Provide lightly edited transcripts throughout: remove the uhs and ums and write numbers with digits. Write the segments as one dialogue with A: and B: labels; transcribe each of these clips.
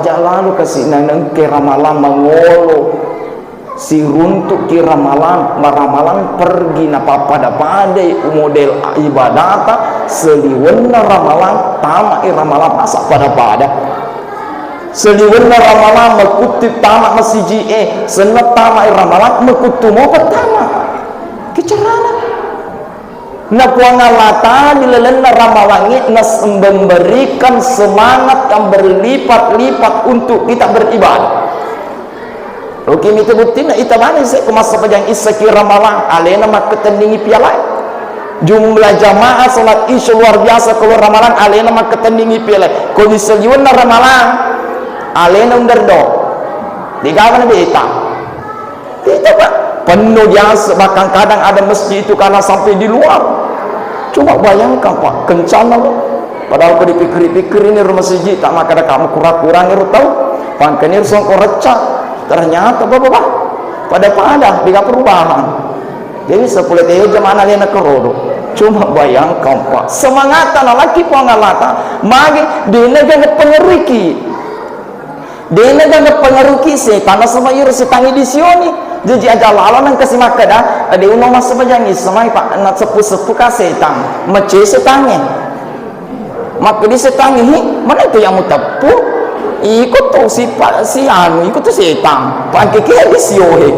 A: aja lalu kasih nang kira malam mangolo si runtuk kira malam maramalan pergi napa pada model ibadata seliwenna ramalan tamak ramalan masak pada seliwenna ramalan mekutip tamak masiji senat tamak ramalan mekutu mau pertama kecerana na puangalata dilelenna ramalangi nas memberikan semangat yang berlipat-lipat untuk kita beribadah. Oke, itu bukti nak ita mana saya kumasa pajang isaki ramalan alena mak ketendingi piala jumlah jamaah salat isya luar biasa kalau ramalan alena mak ketendingi piala kalau diseliwan ramalan alena underdog digawan beta itu pak penuh biasa bahkan kadang ada masjid itu karena sampai di luar. Coba bayangkan pak kencana loh padahal kau dipikir-pikir ini rumah masjid tak maka ada kamu kurang-kurang itu tahu pangkenir songkor recak ternyata bapak pada tidak perubahan jadi sepuluh tahun zaman alena kerodo cuma bayangkan pak semangatan laki pengalata magi di negara pengeriki setan sama iru setangi di sioni jadi aja lalu nang kasih makada ada uno masa bajangi semai pak nak sepuh ka setan mece setangi maka di setangi mana itu yang mutapu ikut tuh si anu ikut tuh setan pakai ke edisiohe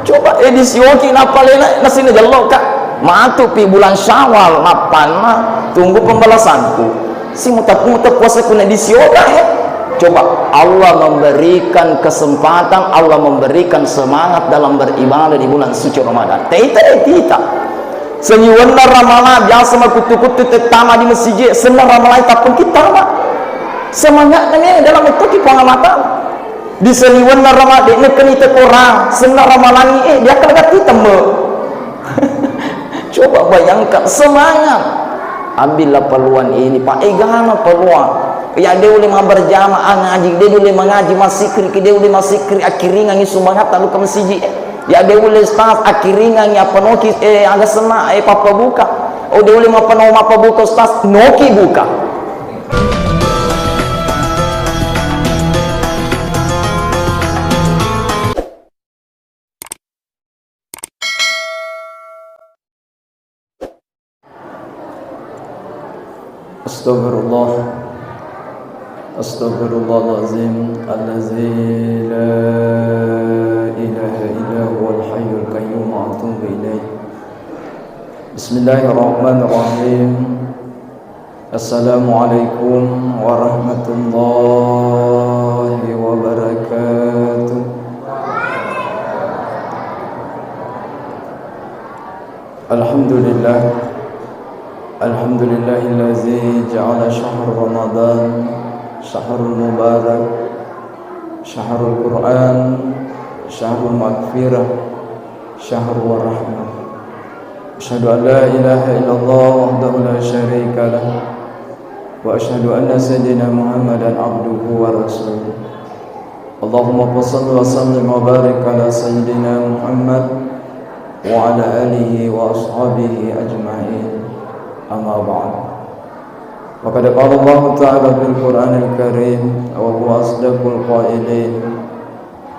A: coba edisiohe kenapa lena nasine jalok kak matu pi bulan Syawal napana tunggu pembalasanku si mutap puasa kuna edisiohe coba Allah memberikan kesempatan Allah memberikan semangat dalam beribadah di bulan suci Ramadan kita senyuwana ramalan biasa makutu-kutu tetama di masjid senang ramalan tapi kita mah semangatnya dalam itu pengamatan di seliwan ramalan ini kan itu kurang senang ramalan ini dia akan ganti temu coba bayangkan semangat ambillah peluang ini pak gana peluang ya dia boleh berjamaah ngaji dia boleh mengaji masikri dia boleh masikri akhirnya ngi semangat lalu ke masjid ya dia boleh staff akhirnya ngi apa noki agak senang papa buka oh dia boleh apa buka staff noki buka. Astaghfirullahaladzim allazi la ilaha illa huwal hayyul qayyum wa atubu ilaih. Bismillahirrahmanirrahim. Assalamualaikum warahmatullahi wabarakatuh. Alhamdulillah Alhamdulillahillazi ja'ala syahr Ramadan syahrul mubarak syahrul Quran syahrul maghfirah syahrul rahmah asyhadu an la ilaha illallah wahdahu la syarika lah wa asyhadu anna sayyidina Muhammadan abduhu wa rasuluh. Allahumma shalli wa sallim wa barik ala sayyidina Muhammad wa ala alihi wa ashabihi ajma'in. Amma ba'd. Faqad qala Allah Ta'ala fil Qur'anil Karim wa huwa asdaqul qailin.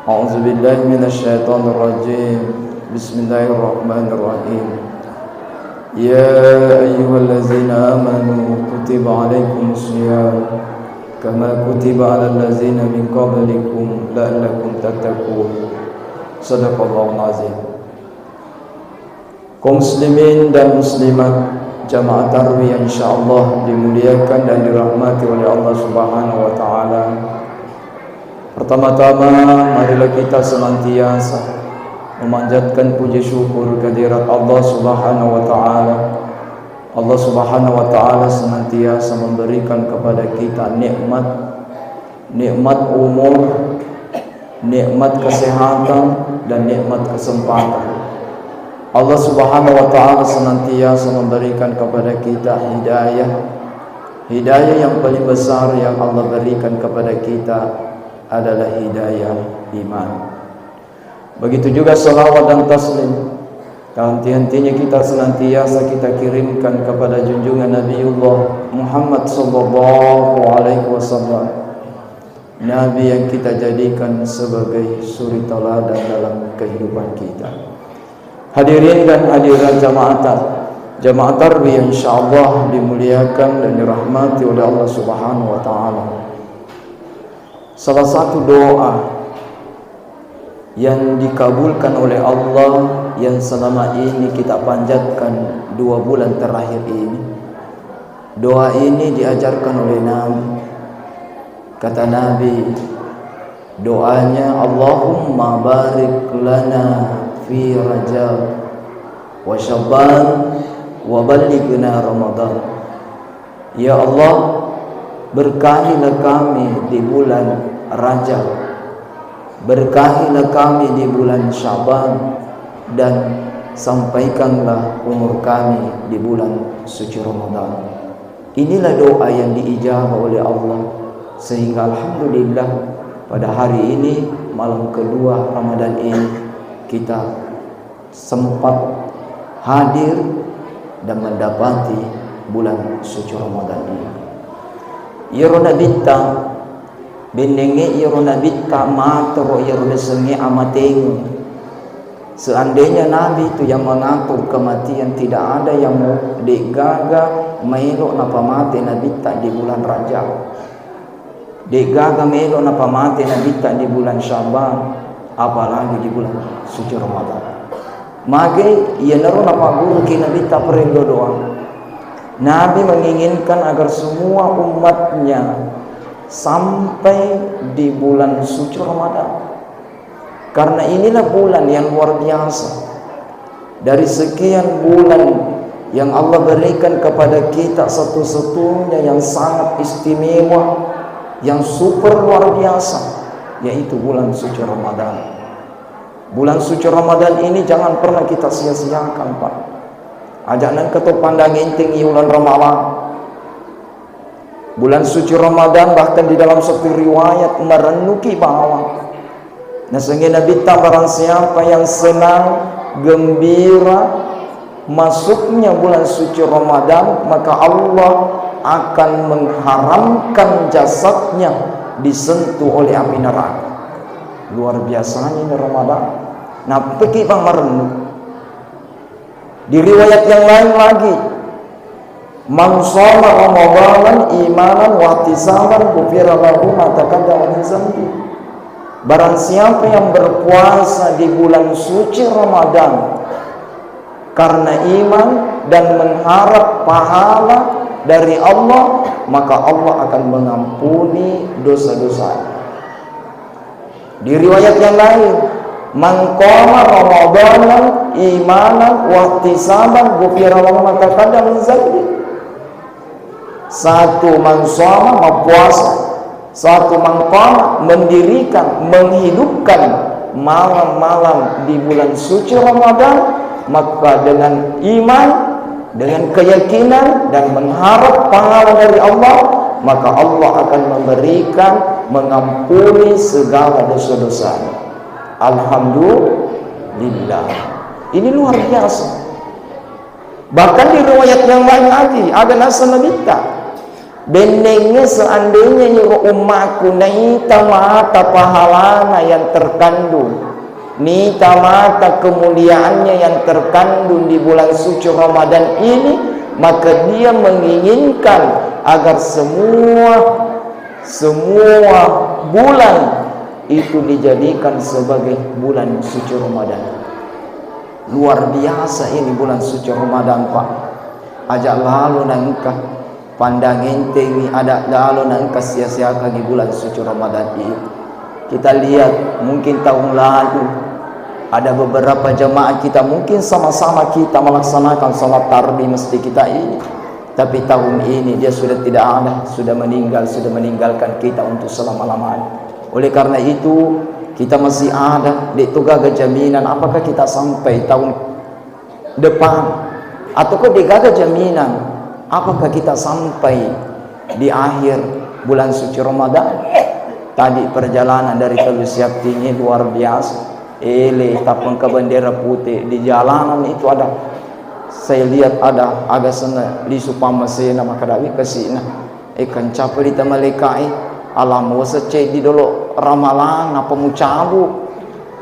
A: A'udzu billahi minasy syaithanir rajim. Bismillahirrahmanirrahim. Ya ayyuhallazina amanu kutiba 'alaikumus syiyam kama kutiba 'alal ladzina min qablikum la'allakum tattaqun. Shadaqallahul azim. Kaum muslimin dan muslimat jamaah tarwih yang insyaallah dimuliakan dan dirahmati oleh Allah Subhanahu wa taala. Pertama-tama marilah kita senantiasa memanjatkan puji syukur kehadirat Allah Subhanahu wa taala. Allah Subhanahu wa taala senantiasa memberikan kepada kita nikmat umur, nikmat kesehatan dan nikmat kesempatan. Allah Subhanahu wa taala senantiasa memberikan kepada kita hidayah yang paling besar yang Allah berikan kepada kita adalah hidayah iman. Begitu juga salawat dan taslim henti-hentinya kita senantiasa kita kirimkan kepada junjungan Nabiullah Muhammad sallallahu alaihi wasallam. Nabi yang kita jadikan sebagai suri tauladan dalam kehidupan kita. Hadirin dan hadirat jamaah tarbiyah insyaallah dimuliakan dan dirahmati oleh Allah Subhanahu wa taala. Salah satu doa yang dikabulkan oleh Allah yang selama ini kita panjatkan 2 bulan terakhir ini. Doa ini diajarkan oleh Nabi. Kata Nabi, doanya Allahumma barik lana fi Rajab wa Sya'ban wa ballighna Ramadan. Ya Allah, berkahilah kami di bulan Rajab, berkahilah kami di bulan Sya'ban, dan sampaikanlah umur kami di bulan suci Ramadan. Inilah doa yang diijabah oleh Allah, sehingga alhamdulillah pada hari ini, malam kedua Ramadan ini, kita sempat hadir dan mendapati bulan suci Ramadan ini. Irona bitta benenge irona bitta matro irona sengi amatengu. Seandainya Nabi itu yang mengatur kematian, tidak ada yang mau degaga melo napa mati Nabi tak di bulan Rajab, degaga melo napa mati Nabi tak di bulan Sya'ban, apalagi di bulan suci Ramadan. Mage ia naruh napa guru kina Nabi tak perlu doa. Nabi menginginkan agar semua umatnya sampai di bulan suci Ramadan, karena inilah bulan yang luar biasa. Dari sekian bulan yang Allah berikan kepada kita, satu-satunya yang sangat istimewa, yang super luar biasa, yaitu bulan suci Ramadan. Bulan suci Ramadan ini jangan pernah kita sia-siakan, Pak. Ajakan ketuk pandang inting bulan Ramadan. Bulan suci Ramadan bahkan di dalam satu riwayat merenuki bahwa nah sehingga Nabi barang siapa yang senang, gembira masuknya bulan suci Ramadan, maka Allah akan mengharamkan jasadnya disentuh oleh api neraka. Luar biasanya ini Ramadan. Nah, pergi bang merenung. Di riwayat yang lain lagi, man shoma Ramadan imanan wa ihtisaban ghufira lahu ma taqaddama min dzambi. Barang siapa yang berpuasa di bulan suci Ramadan karena iman dan mengharap pahala dari Allah, maka Allah akan mengampuni dosa-dosanya. Di riwayat yang lain, man qama Ramadan imanan wa ihtisaban ghufira lahu ma taqaddama min dzambi. Satu man shoma berpuasa, satu man qama mendirikan, menghidupkan malam-malam di bulan suci Ramadan, maka dengan iman, dengan keyakinan dan mengharap pahala dari Allah, maka Allah akan memberikan, mengampuni segala dosa-dosanya. Alhamdulillah. Ini luar biasa. Bahkan di riwayat yang lain lagi ada nasa nabita, benengnya seandainya nyuruh umatku naita mata pahalana yang terkandung, nita mata kemuliaannya yang terkandung di bulan suci Ramadan ini, maka dia menginginkan agar semua bulan itu dijadikan sebagai bulan suci Ramadan. Luar biasa ini bulan suci Ramadan, Pak. Ajak lalu nangka pandangin tinggi, ada lalu nangka sia-sia di bulan suci Ramadan ini. Kita lihat mungkin tahun lalu ada beberapa jemaah kita mungkin sama-sama kita melaksanakan salat tarawih masjid kita ini, tapi tahun ini dia sudah tidak ada, sudah meninggal, sudah meninggalkan kita untuk selama-lamanya. Oleh karena itu kita masih ada di tugaga jaminan apakah kita sampai tahun depan, ataukah digaga jaminan apakah kita sampai di akhir bulan suci Ramadan. Tadi perjalanan dari Teluk Siapti ini luar biasa. Tapang ke bendera putih di jalanan itu ada, saya lihat ada agak sana lisu pamasena makadawi kesina ikan capa di tamalekai alam secek di dulu ramalan apa mau cabut.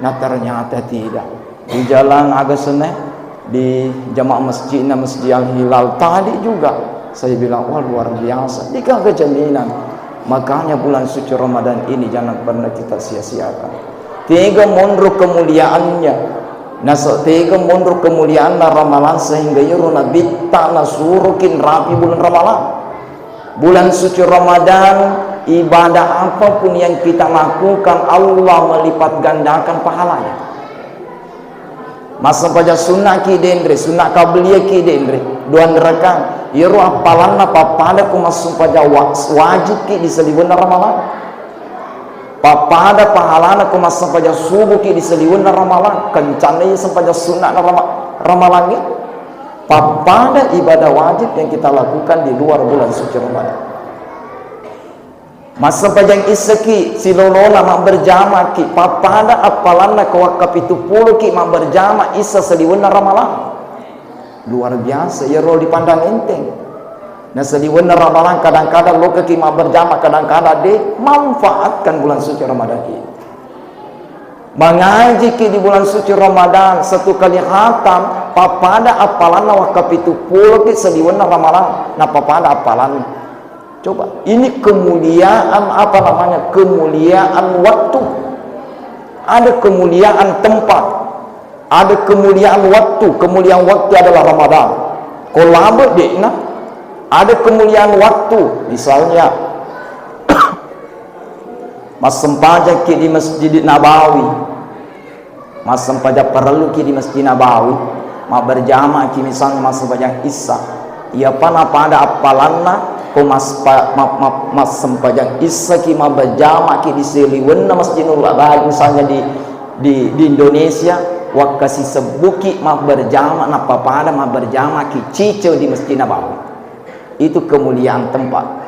A: Nah ternyata tidak. Di jalan agak seneh di jamaah masjidnya Masjid Al Hilal tadi juga saya bilang wah luar biasa. Dikagak jaminan. Makanya bulan suci Ramadan ini jangan pernah kita sia-siakan. Tiga mundur kemuliaannya. Nah tiga mundur kemuliaan ramalan sehingga yuruna bitta nasurukin rapi bulan ramalan. Bulan suci Ramadan, ibadah apapun yang kita lakukan Allah melipat gandakan pahalanya. Masa pada sunnah ki dendre, sunnah qabliyah ki dendre, dua neraka. Iru apalan apa pada ku masuk pada wajib ki di seliwan ramalan. Papada pahalana ku masuk pada subuh ki di seliwan ramalan. Kencana sampai sunnah ramalan ni. Papada ibadah wajib yang kita lakukan di luar bulan suci Ramadan. Masa pajang isaki silolona mak berjama ki papada apalana ke wakaf itu puluh ki mak berjama isa seliwana ramalan. Luar biasa ya roh dipandang enteng. Nah seliwana ramalan kadang-kadang lo ki mak berjama kadang-kadang de manfaatkan bulan suci Ramadan ini. Mengaji ki di bulan suci Ramadan satu kali khatam papada apalan wakaf itu puluh ki seliwana ramalan. Nah papada apalan coba ini kemuliaan apa namanya kemuliaan waktu, ada kemuliaan tempat, ada kemuliaan waktu. Kemuliaan waktu adalah Ramadan. Kalau dekna ada kemuliaan waktu, misalnya mas sempaja ki di Masjid Nabawi, mas sempaja perlu ki di Masjid Nabawi, ma berjamaah ki misalnya mas sempaja Isya, ia pana pada apalanna ko mas sempajang Isya ki ma berjamaah ki di seliwenna Masjidul Nabawi misalnya di Indonesia, wakasi sebuki ma berjamaah napa pada ma berjamaah ki cice di Masjid Nabawi. Itu kemuliaan tempat.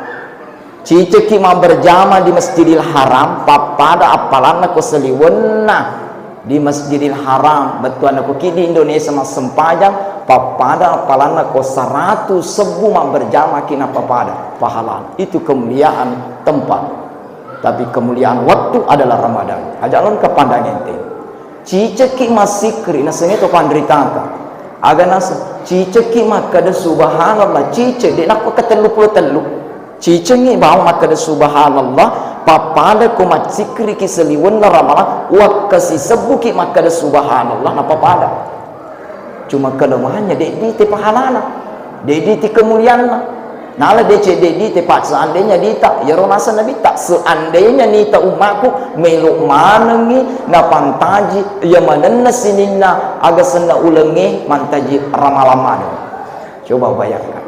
A: Cice ki ma berjamaah di Masjidil Haram papada apalana ko seliwenna di Masjidil Haram. Betul aku ki di Indonesia mas sempajang papada apalana ko 100 sebu ma berjamaah ki napa pada pahala. Itu kemuliaan tempat. Tapi kemuliaan waktu adalah Ramadan. Ajalon ke pandang ente. Cice ki ma sikri nasanya to pandritaka. Aga nas cice ki ma kada subhanallah cice de nak ketelu puluh telu. Cice ni bawa maka subhanallah papada ko mat sikri ki seliwen la ramalan wa kasi sebuki maka subhanallah napa pada. Cuma kelemahannya de te pahalana. De te kemuliaanna. Nala DC dedi tepat seandainya dita ya romasa nabi tak seandainya nita umatku meluk manengi na pantaji ya manenna sininna aga sena ulengi mantaji ramalaman. Coba bayangkan.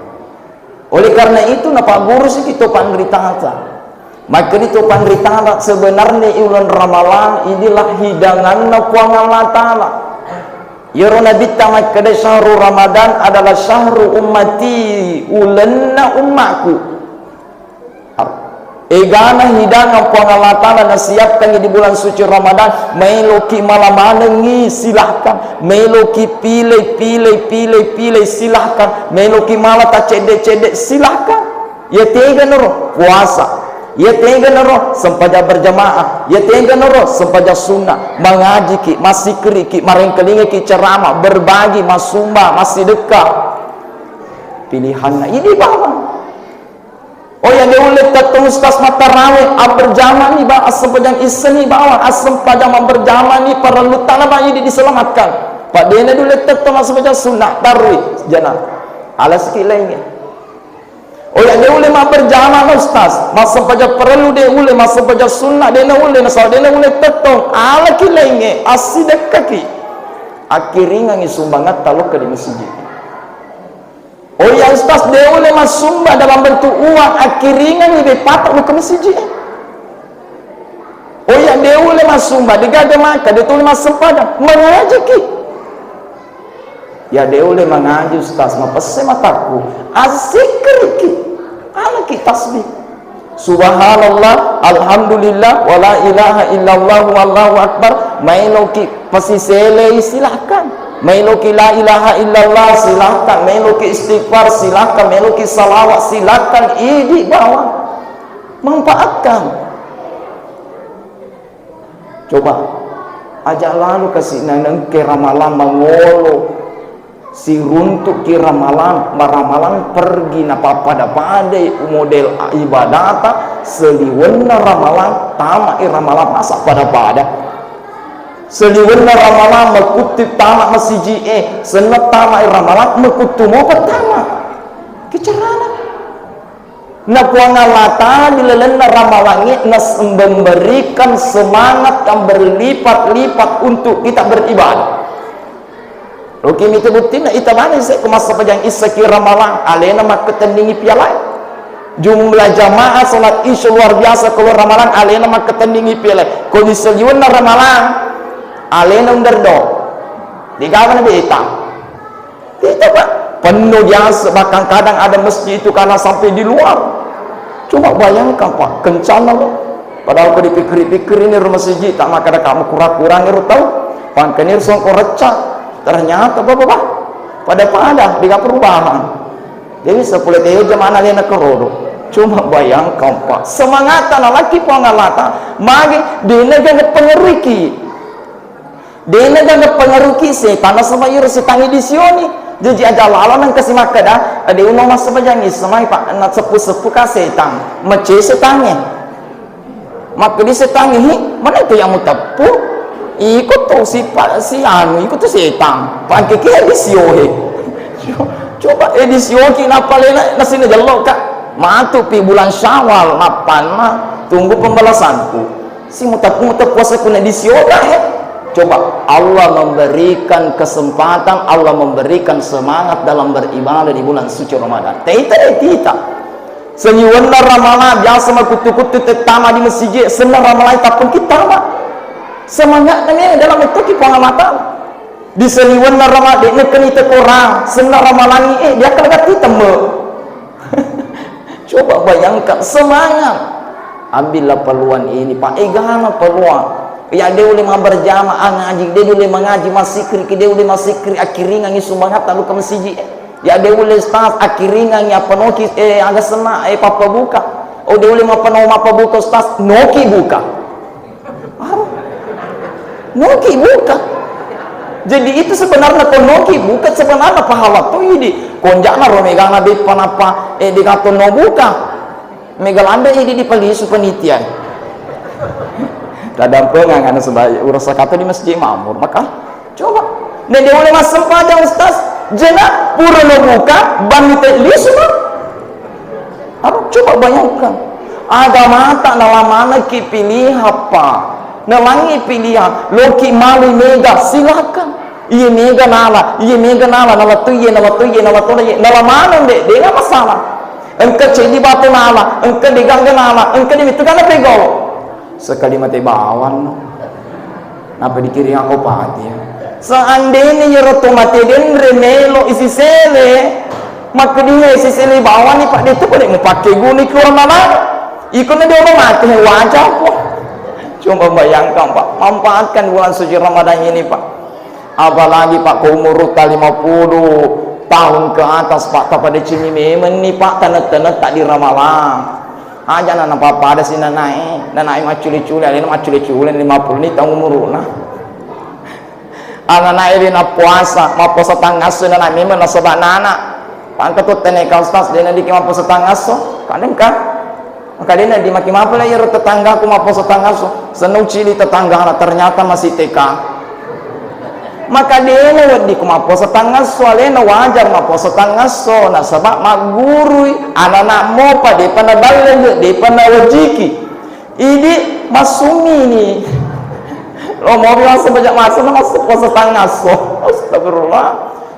A: Oleh karena itu napa guru sih kita pandritata. Maka itu pandritata sebenarnya ulan ramalan inilah hidangan na puangan ta'ala. Ya Nabi tamat kada syahrul Ramadan adalah syahrul ummati ulanna ummaku. Egana hidangan puang Allah Ta'ala nasiapkan di bulan suci Ramadan. Meloki malam manengi silahkan. Meloki pilih silahkan. Meloki malah tak cedek silahkan. Ya tega noro puasa. Ya tega noro sempaja berjamaah, ya tega noro sempaja sunnah, mengaji ki, masih keri ki, marengkelingi ki ceramah, berbagi, masumba, masih dekat. Pilihannya ini bawah. Oh ya dia boleh ketemu ustaz matarawih, berjamaah ni bawah, sempajang isni bawah, sempajang berjamaah ni para lutana bayi diselamatkan. Pak dia ni boleh ketemu sempajang sunnah, tarwih, jana. Alas ki lainnya. Oh ya dia boleh berjamaah ustaz, masa pada perlu dia boleh masa pada sunnah dia boleh nasal dia boleh tetong ala kilenge asidak kaki akiringan sumbangat taluk ke di masjid. Oh ya ustaz dia boleh masumba dalam bentuk uang akiringan lebih patok ke masjid. Oh ya dia boleh masumba digada maka dia boleh masumba mengaji ki. Ya dia boleh mengaji ustaz mapese mataku azikriki ala ki tasbih subhanallah alhamdulillah wala ilaha illallah wallahu akbar mailoki pasisele silahkan mailoki la ilaha illallah silahkan mailoki istighfar silahkan mailoki salawat silahkan idi bawa manfaatkan Coba aja lalu kasih naneng ke ramalan mangolo si runtuk ki ramalan maramalan pergi napa pada padai model ibadata seliwenna ramalan tama ramalan masa pada seliwenna ramalan mekutip tama masiji senet tama ramalan mekutu mo pertama kecerana na kuangalata dilelenna ramalangi nas memberikan semangat yang berlipat-lipat untuk kita beribadah. Oke itu buktinya itu mana saya kemasa pajang isaki ramalan alena mak ketendingi piala jumlah jamaah salat isya luar biasa kalau ramalan alena mak ketendingi piala kondisi liwana ramalan alena underdo digawan beta kita pak penuh biasa bahkan kadang ada masjid itu karena sampai di luar. Coba bayangkan pak kencana loh padahal kau dipikir-pikir ini rumah masjid tak maka ada kamu kurang-kurang itu tahu pangkenir songkor recak ternyata bapak pada dengan perubahan jadi 10 tahun zaman alena kerodo. Cuma bayangkan pak semangat laki pengalata magi di negara pengeriki setan sama iru setangi di sioni jadi ada lalan kasih makan dah ada umum masa bajangi semai pak nak sepuh ka setan mece setannya maka di setangi mana itu yang mutapu ikut tu si anu ikut tu setan pakai ke edisiohe coba edisiohe kenapa lena nasi najalok kak matu pi bulan Syawal mapan mah tunggu pembalasanku si mutapu puasa kuna edisiohe. Coba Allah memberikan kesempatan, Allah memberikan semangat dalam beribadah di bulan suci Ramadan. Kita seniwan ramalan biasa kutu-kutu tetama di masjid, senang ramalan tapi kita mah semangatnya dalam itu kita pengamatan. Di seniwan ramalan ini kan itu kurang, senang ramalan dia kagak kita Coba bayangkan semangat. Ambillah peluang ini, Pak. Gana peluang. Ya dia boleh berjamaah ngaji, dia boleh mengaji masikri, dia boleh masikri akhirnya ngi sumangat lalu ke masjid. Ya dia boleh start akhirnya ngi apa noki agak sena papa buka. Oh dia boleh apa buka start noki buka. Noki buka. Jadi itu sebenarnya noki buka sebenarnya pahala tuh ini. Konjakna romegana depan apa di katon no buka. Megalanda ini di palisu penitian. Kadang pengang sebagai urus kata di masjid Makmur maka coba dan dia boleh masuk pada ustaz jenak pura lo buka bang itu semua coba bayangkan agama tak nalamana ki pilih apa nalangi pilihan loki malu mega silakan iya mega nala nala tuye nalamana deh dia nggak masalah engkau cedi batu nala engkau digangga nala engkau itu kan pegol sekali mati bawan apa dikiri aku pati seandainya nyeroto mati den remelo isi sele maka dia isi sele bawan nih pak dia tuh pada mau pakai guni keluar mana ikutnya dia mau mati wajah kok coba bayangkan pak manfaatkan bulan suci Ramadan ini pak apalagi pak ke umur 50 tahun ke atas pak pada cini memang nih pak tanah-tanah tak di ramalan aja nana papa ada sih nanai maculi-culi ada maculi-culi 50 nih tahun umurna anak ini na puasa mau puasa tanggas nana memang nasabah nana pangkat tuh tenekal stas dia nanti mau puasa tanggas kadang kan maka dia di maki apa lah ya tetangga aku mau puasa tanggas senang cili tetangga ternyata masih TK maka dia di kuma puasa tanggas soalnya wajar ma puasa tanggas nah sebab mak guru anak-anak mau pada pada balik di pada wajiki ini masumi nih lo mau bilang sebanyak masuk puasa tanggas astagfirullah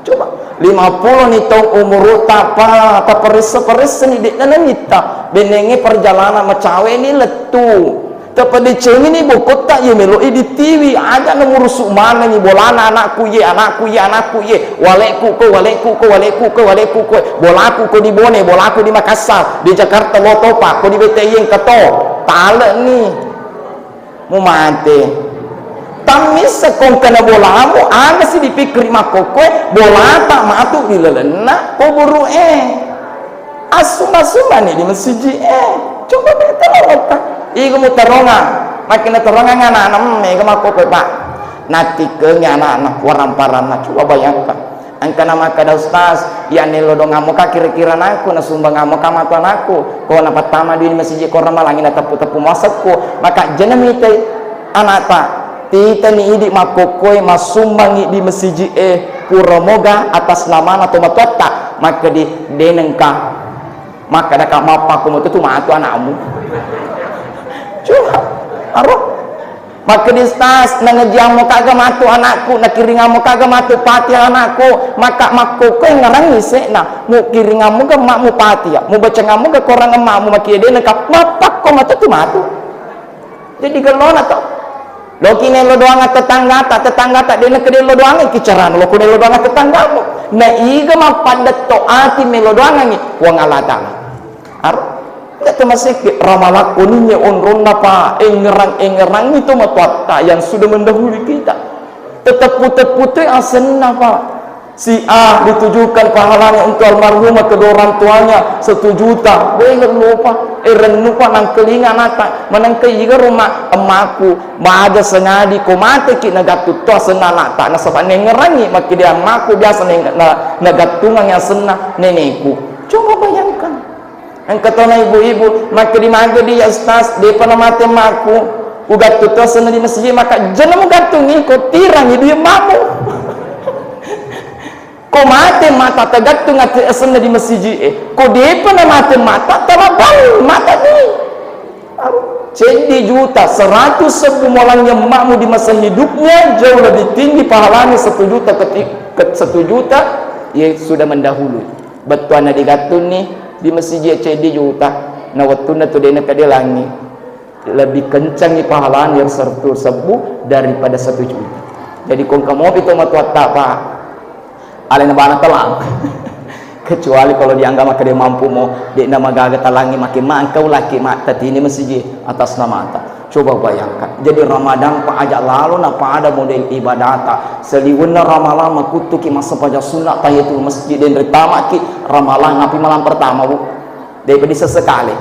A: coba 50 nih tahun umur tapa peris nih di dalam kita benengi perjalanan macawe ini letu tapi ceng ini bokot tak ya melo di TV ada nomor mana nih bolana anakku ye waleku ko bolaku ko di Bone bolaku di Makassar di Jakarta Lotopa ko di BTI yang keto tale nih mau mati tamis sekong kena bolamu ada sih dipikir makokwe bola tak matu di lelena ko buru asuma nih di masjid coba beta otak iku mutaronga makin terangan anak-anak mega mako pak nanti ke anak-anak warang parana. Coba bayangkan angka nama kada ustaz ya nelo dong amoka kira-kira naku na sumbang amoka matuan aku ko na pertama di masjid ko ramalangin na tapu-tapu masakku maka jeneng ite anak tak tita ni idi makokoy masumbangi di masjid puramoga atas nama atau matuata maka di denengka maka dah kak mapa aku tu matu anakmu coba aruh maka di stas nangejamu kagak matu anakku nak kiringamu kagak matu pati anakku maka makku kau ngarang ngise nah mu kiringamu ke mak mu pati ya mu baca ngamu ke korang emakmu maki dia nekap mapak kau matu tu matu jadi gelon atau lo kini lo doang tetangga tak dia nak dia lo doang kicaran lo kini lo doang tetanggamu nah iga mapadat to ati melo doang ni wang alata aruh tidak termasuk ramalan kuningnya onron apa engerang itu matuata yang sudah mendahului kita tetap putih asen apa si A ditujukan pahalanya untuk almarhumah kedua orang tuanya 1 juta boleh lupa lupa nang kelingan nata menang keiga rumah emakku bahagia senadi ko mate ki nagatu to senana tak nasabak nengerangi maki dia emakku biasa nagatungan yang senang nenekku coba bayangkan ang katona ibu-ibu maka di maga dia ustaz dia pernah mati maku ugat tuto sana di masjid maka jangan gantungi ko tirang dia mamu ko mati mata tagatung ati sana di masjid ko dia pernah mati mata terabang mata ni jadi juta 100 ribu malangnya makmu di masa hidupnya jauh lebih tinggi pahalanya 1 juta ke 1 juta ia sudah mendahului betul na digatun ni di masjid CD juta na waktu na tu dia nak langi lebih kencang ni pahalaan yang 100 ribu daripada 1 juta jadi kong kamu itu matuat tak pak alena bana telang kecuali kalau dianggap maka dia mampu mau dia nama gagal talangi makin mangkau laki mak tadi ini masjid atas nama ata coba bayangkan jadi Ramadan pak ajak lalu napa ada model ibadat seliwena ramalan makutuki masa pajak sunat tahiyatul masjid dan pertama ki ramalan ngapi malam pertama bu daripada sesekali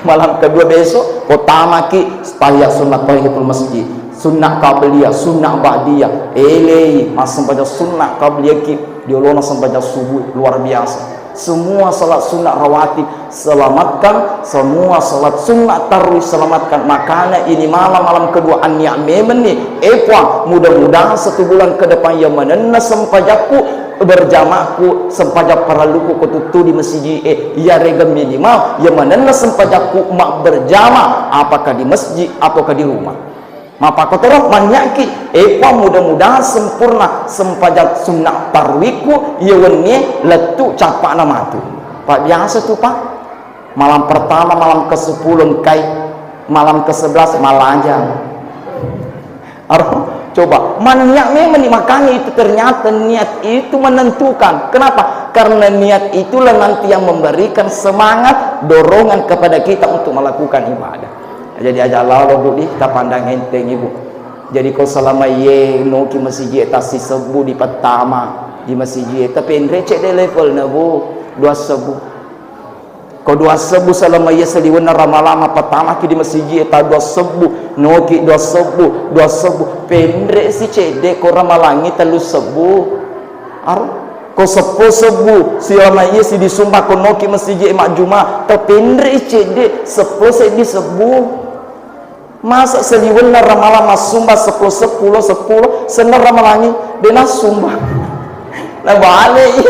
A: malam kedua besok pertama ki tahiyat sunat tahiyatul masjid sunnah qabliyah sunnah ba'diyah elei masa pajak sunat qabliyah ki diolona sampai subuh luar biasa semua salat sunat rawatib selamatkan semua salat sunat tarawih selamatkan makanya ini malam kedua an-ni'am ni mudah-mudahan 1 bulan ke depan yang menena sempajaku berjamaahku sempajak paraluku kututu di masjid ya rega minimal yang menena sempajaku mak berjamaah apakah di masjid ataukah di rumah maka kotorong manyaki mudah-mudahan sempurna sempajak sunnah tarwiku yawennya letu capak nama tu pak biasa tu pak malam pertama malam ke-10 kai malam ke-11 malajang coba maniak memang makanya itu ternyata niat itu menentukan kenapa karena niat itulah nanti yang memberikan semangat dorongan kepada kita untuk melakukan ibadah. Jadi aja Allah bu kita pandang enteng ibu jadi kau selama ye noki masjid tasi sebu di pertama di masjid tapi recek de level na bu 2 sebu kau 2 sebu selama ye seliwana ramalama pertama ki di masjid ta 2 sebu noki 2 sebu pendek si cede kau ramalangi 3 sebu kau 10 sebu selama ye si disumpah kau noki masjid mak juma terpendek cede 10 sedi sebu masa seliwana ramalan masumba 10 senar ramalangi dena sumbah nah balik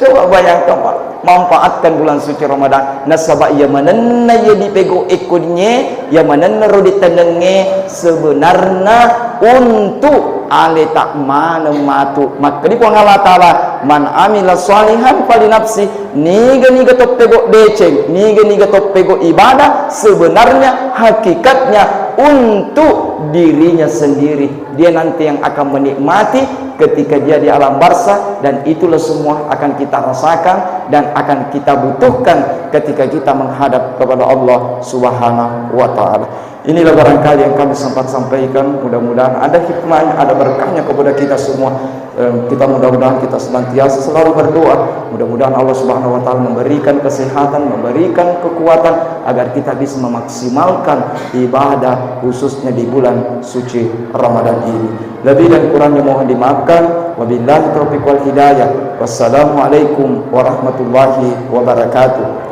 A: coba bayangkan pak manfaatkan bulan suci Ramadan nasabak ia manenna ia dipego ekodnya ia manenna ro ditenenge sebenarnya untuk ale tak mana matu maka di Allah taala man amila salihan fali nafsi niga top pego deceng niga top pego ibadah sebenarnya hakikatnya untuk dirinya sendiri dia nanti yang akan menikmati ketika dia di alam barzah dan itulah semua akan kita rasakan dan akan kita butuhkan ketika kita menghadap kepada Allah Subhanahu wa taala. Inilah barangkali yang kami sempat sampaikan, mudah-mudahan ada hikmahnya, ada berkahnya kepada kita semua. Kita mudah-mudahan kita senantiasa selalu berdoa, mudah-mudahan Allah Subhanahu wa taala memberikan kesehatan, memberikan kekuatan agar kita bisa memaksimalkan ibadah khususnya di bulan suci Ramadan ini. Lebih dan kurangnya mohon dimaafkan. Wabillahi taufiq wal hidayah. Wassalamualaikum warahmatullahi wabarakatuh.